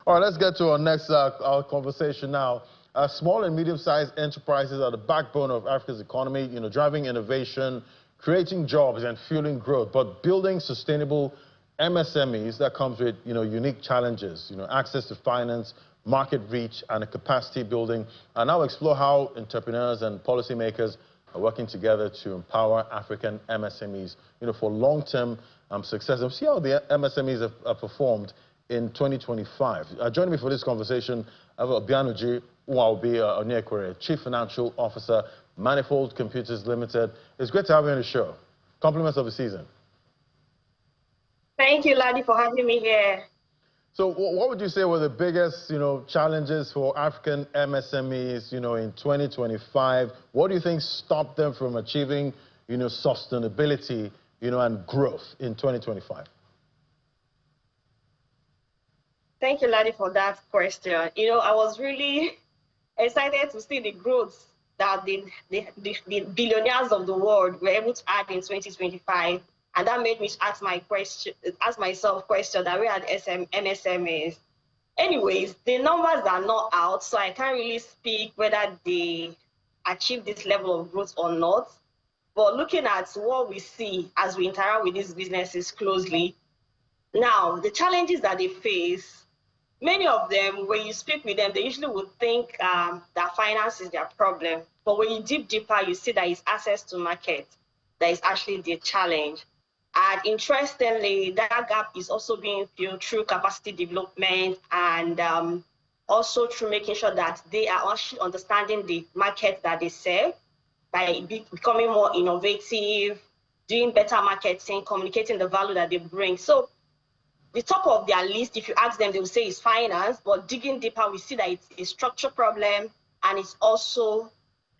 All right, let's get to our next our conversation now. Small and medium-sized enterprises are the backbone of Africa's economy, driving innovation, creating jobs and fueling growth. But building sustainable MSMEs, that comes with, unique challenges, access to finance, market reach, and a capacity building. And now explore how entrepreneurs and policymakers are working together to empower African MSMEs, for long-term success. And see how the MSMEs have performed in 2025. Joining me for this conversation, I have Obianuji Onyekure, Chief Financial Officer, Manifold Computers Limited. It's great to have you on the show. Compliments of the season. Thank you, Ladi, for having me here. So what would you say were the biggest, challenges for African MSMEs, in 2025? What do you think stopped them from achieving, sustainability, and growth in 2025? Thank you, Ladi, for that question. I was really excited to see the growth that the billionaires of the world were able to add in 2025. And that made me ask myself question that we had MSMEs. Anyways, the numbers are not out, so I can't really speak whether they achieve this level of growth or not. But looking at what we see as we interact with these businesses closely, now the challenges that they face, many of them, when you speak with them, they usually would think that finance is their problem. But when you dig deeper, you see that it's access to market that is actually the challenge. And interestingly, that gap is also being filled through capacity development and also through making sure that they are actually understanding the market that they serve by becoming more innovative, doing better marketing, communicating the value that they bring. So the top of their list, if you ask them, they will say it's finance, but digging deeper, we see that it's a structure problem and it's also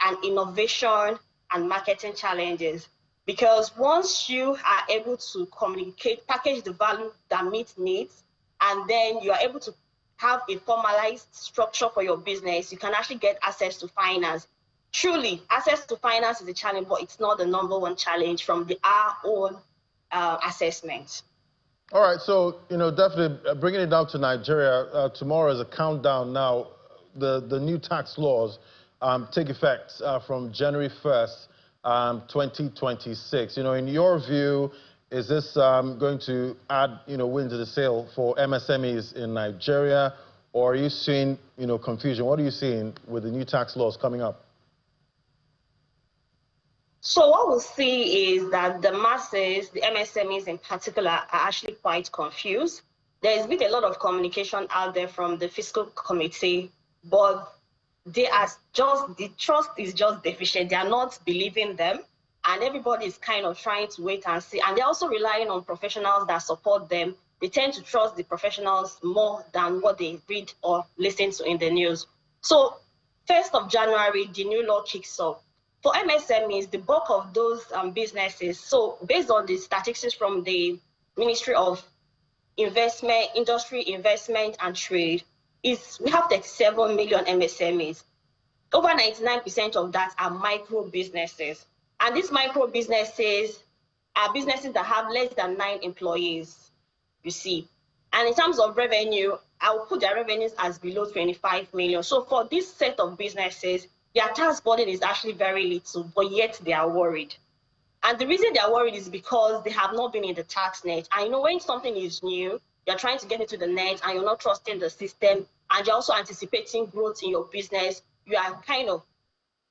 an innovation and marketing challenges. Because once you are able to communicate, package the value that meets needs, and then you are able to have a formalized structure for your business, you can actually get access to finance. Truly, access to finance is a challenge, but it's not the #1 challenge from our own assessment. All right, so, definitely bringing it down to Nigeria, tomorrow is a countdown now. The new tax laws take effect from January 1st, 2026. In your view, is this going to add, wind to the sail for MSMEs in Nigeria, or are you seeing, confusion? What are you seeing with the new tax laws coming up? So what we'll see is that the masses, the MSMEs in particular, are actually quite confused. There's been a lot of communication out there from the fiscal committee, but the trust is just deficient. They are not believing them, and everybody is kind of trying to wait and see. And they're also relying on professionals that support them. They tend to trust the professionals more than what they read or listen to in the news. So 1st of January, the new law kicks off. For MSMEs, the bulk of those businesses, so based on the statistics from the Ministry of Industry, Investment and Trade, we have 37 million MSMEs. Over 99% of that are micro businesses. And these micro businesses are businesses that have less than 9 employees, you see. And in terms of revenue, I will put their revenues as below 25 million. So for this set of businesses, their tax burden is actually very little, but yet they are worried. And the reason they are worried is because they have not been in the tax net. And when something is new, you're trying to get into the net and you're not trusting the system, and you're also anticipating growth in your business, you are kind of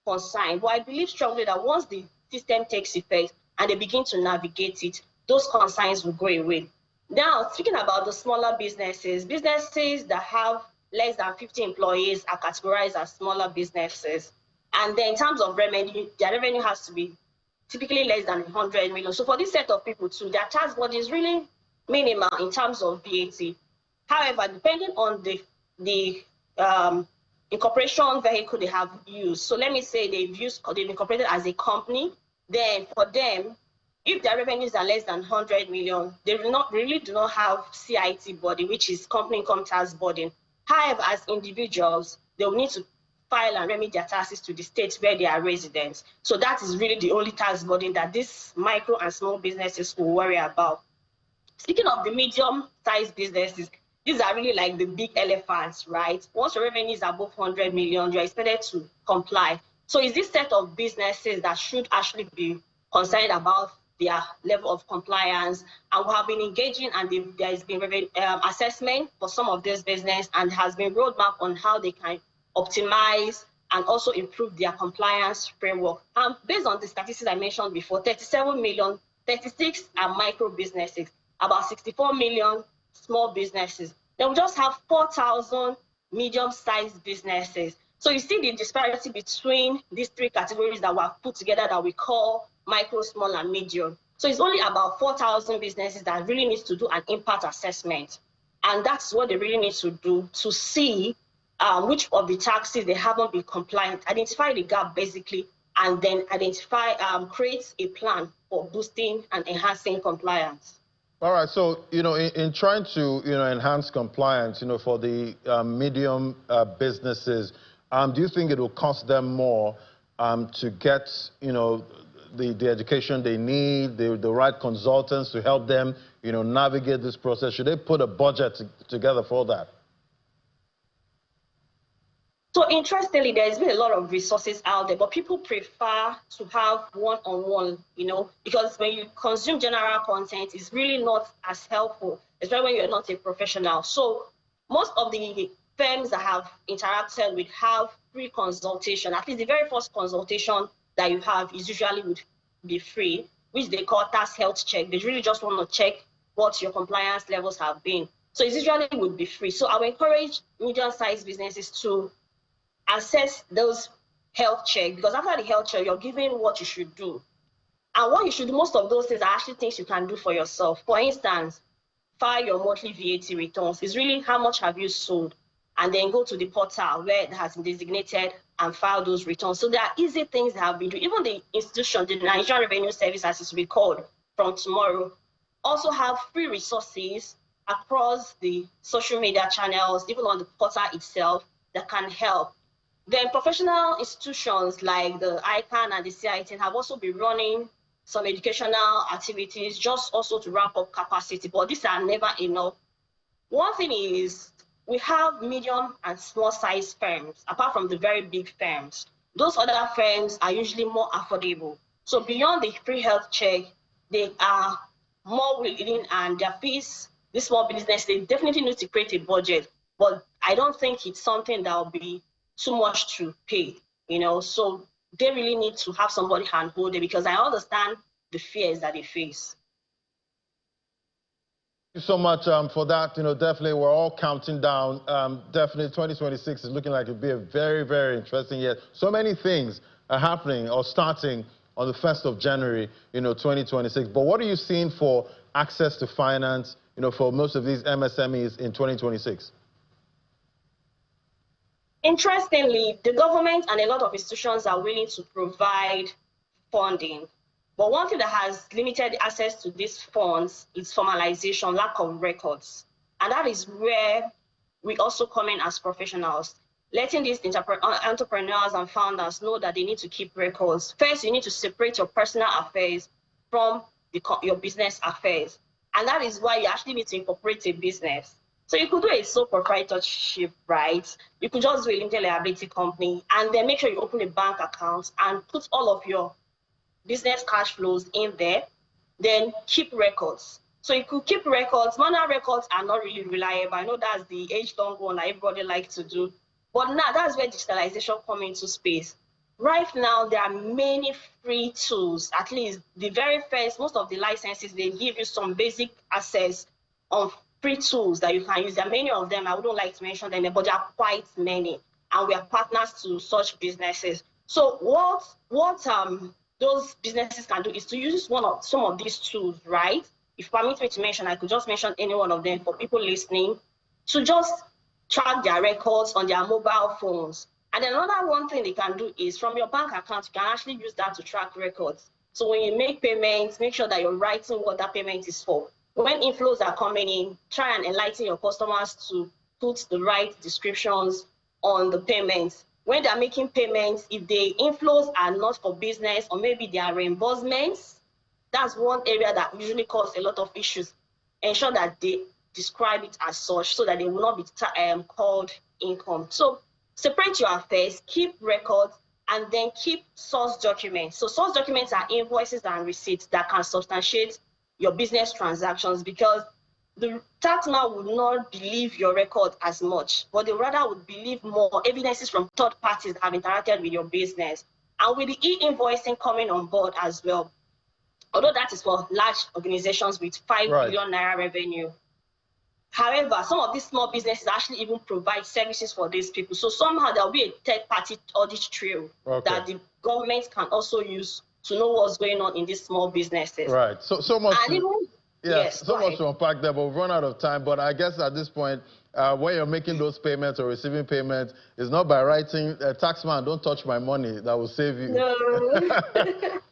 concerned. But I believe strongly that once the system takes effect and they begin to navigate it, those concerns will go away. Now, speaking about the smaller businesses that have less than 50 employees are categorized as smaller businesses. And then in terms of revenue, their revenue has to be typically less than 100 million. So for this set of people too, their tax burden is really minimal in terms of VAT. However, depending on the incorporation vehicle they have used, so let me say they've incorporated as a company, then for them, if their revenues are less than 100 million, they really do not have CIT burden, which is company income tax burden. However, as individuals, they will need to file and remit their taxes to the states where they are residents. So that is really the only tax burden that these micro and small businesses will worry about. Speaking of the medium-sized businesses, these are really like the big elephants, right? Once your revenue is above 100 million, you're expected to comply. So it's this set of businesses that should actually be concerned about their level of compliance. And we have been engaging, and there has been assessment for some of this business, and has been roadmap on how they can optimize and also improve their compliance framework. And based on the statistics I mentioned before, 37 million, 36 are micro businesses, about 64 million small businesses. Then we just have 4,000 medium-sized businesses. So you see the disparity between these three categories that were put together that we call micro, small, and medium. So it's only about 4,000 businesses that really needs to do an impact assessment. And that's what they really need to do to see which of the taxes they haven't been compliant, identify the gap basically, and then identify, create a plan for boosting and enhancing compliance. All right, so, in trying to, enhance compliance, for the medium businesses, do you think it will cost them more to get, the education they need, the right consultants to help them, navigate this process? Should they put a budget together for that? So interestingly, there's been a lot of resources out there, but people prefer to have one-on-one, because when you consume general content, it's really not as helpful, especially when you're not a professional. So most of the firms that have interacted with have free consultation. At least the very first consultation that you have is usually would be free, which they call tax health check. They really just want to check what your compliance levels have been. So it usually would be free. So I would encourage medium-sized businesses to assess those health checks, because after the health check, you're given what you should do. And what you should do, most of those things are actually things you can do for yourself. For instance, file your monthly VAT returns. It's really how much have you sold, and then go to the portal where it has been designated and file those returns. So there are easy things that have been doing. Even the institution, the Nigerian Revenue Service, as it's called from tomorrow, also have free resources across the social media channels, even on the portal itself, that can help. Then professional institutions like the ICANN and the CIT have also been running some educational activities just also to ramp up capacity, but these are never enough. One thing is we have medium and small size firms, apart from the very big firms. Those other firms are usually more affordable. So beyond the free health check, they are more willing, and their fees, this small business, they definitely need to create a budget, but I don't think it's something that will be too much to pay, so they really need to have somebody handhold it, because I understand the fears that they face. Thank you so much for that. Definitely we're all counting down. Definitely 2026 is looking like it'll be a very, very interesting year. So many things are happening or starting on the 1st of January, 2026. But what are you seeing for access to finance, for most of these MSMEs in 2026? Interestingly, the government and a lot of institutions are willing to provide funding. But one thing that has limited access to these funds is formalization, lack of records. And that is where we also come in as professionals, letting these entrepreneurs and founders know that they need to keep records. First, you need to separate your personal affairs from your business affairs. And that is why you actually need to incorporate a business. So you could do a sole proprietorship, right? You could just do a limited liability company, and then make sure you open a bank account and put all of your business cash flows in there, then keep records. So you could keep records. Manual records are not really reliable. I know that's the age-long one that everybody likes to do. But now that's where digitalization comes into space. Right now, there are many free tools. At least the very first, most of the licenses, they give you some basic access on free tools that you can use. There are many of them. I wouldn't like to mention them, but there are quite many, and we are partners to such businesses. So what those businesses can do is to use some of these tools, right? If you permit me to mention, I could just mention any one of them for people listening, to just track their records on their mobile phones. And then another one thing they can do is from your bank account, you can actually use that to track records. So when you make payments, make sure that you're writing what that payment is for. When inflows are coming in, try and enlighten your customers to put the right descriptions on the payments. When they're making payments, if the inflows are not for business, or maybe they are reimbursements, that's one area that usually causes a lot of issues. Ensure that the describe it as such so that they will not be called income. So separate your affairs, keep records, and then keep source documents. So source documents are invoices and receipts that can substantiate your business transactions, because the taxman would not believe your record as much, but they rather would believe more evidences from third parties that have interacted with your business. And with the e-invoicing coming on board as well, although that is for large organizations with 5 billion naira revenue. However, some of these small businesses actually even provide services for these people. So somehow there'll be a third-party audit trail that the government can also use to know what's going on in these small businesses. Right. So much. And Yes, so much to unpack there, but we've run out of time. But I guess at this point, when you're making those payments or receiving payments, it's not by writing, taxman, don't touch my money, that will save you. No.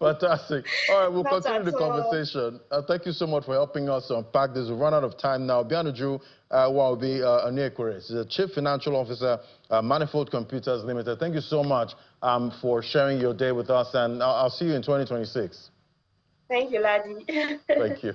Fantastic. All right, we'll continue the conversation. Thank you so much for helping us unpack this. We've run out of time now. Bianuju will be Aniekure. She's the Chief Financial Officer, Manifold Computers Limited. Thank you so much for sharing your day with us, and I'll see you in 2026. Thank you, Ladi. Thank you.